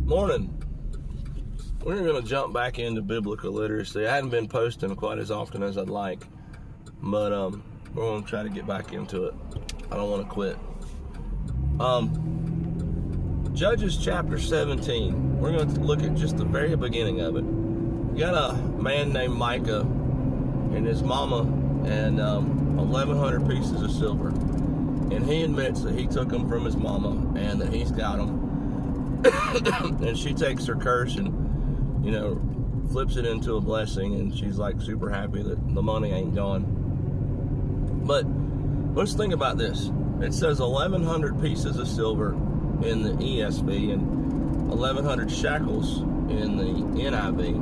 Morning. We're going to jump back into biblical literacy. I hadn't been posting quite as often as I'd like, but we're going to try to get back into it. I don't want to quit. Judges chapter 17. We're going to look at just the very beginning of it. You got a man named Micah and his mama and 1,100 pieces of silver. And he admits that he took them from his mama and that he's got them. And she takes her curse and, flips it into a blessing, and she's like super happy that the money ain't gone. But let's think about this. It says 1,100 pieces of silver in the ESV and 1,100 shekels in the NIV.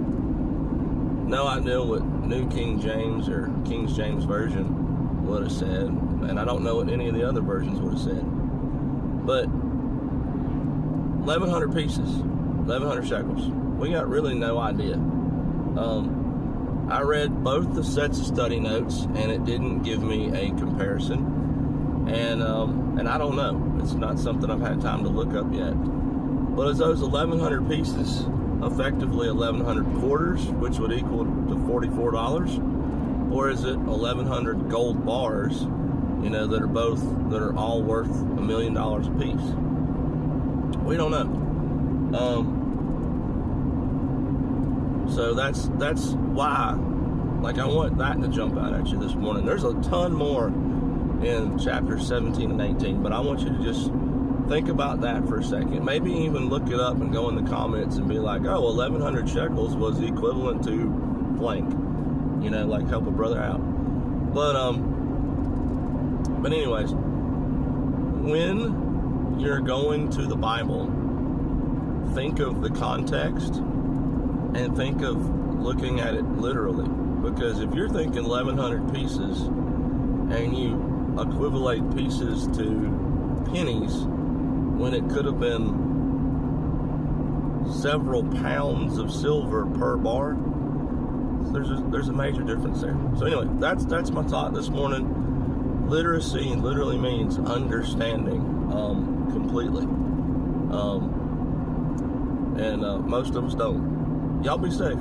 No idea what New King James or King James Version would have said, and I don't know what any of the other versions would have said. But 1,100 pieces, 1,100 shekels. We got really no idea. I read both the sets of study notes, and it didn't give me a comparison. And I don't know. It's not something I've had time to look up yet. But is those 1,100 pieces effectively 1,100 quarters, which would equal to $44? Or is it 1,100 gold bars, that are all worth $1 million a piece? We don't know. So that's why, I want that to jump out at you this morning. There's a ton more in chapters 17 and 18, but I want you to just think about that for a second. Maybe even look it up and go in the comments and be like, 1,100 shekels was equivalent to blank. Help a brother out. But anyways, when you're going to the Bible, think of the context and think of looking at it literally. Because if you're thinking 1,100 pieces and you equivalate pieces to pennies when it could have been several pounds of silver per bar, there's a major difference there. So anyway, that's my thought this morning. Literacy literally means understanding completely. And most of us don't. Y'all be safe.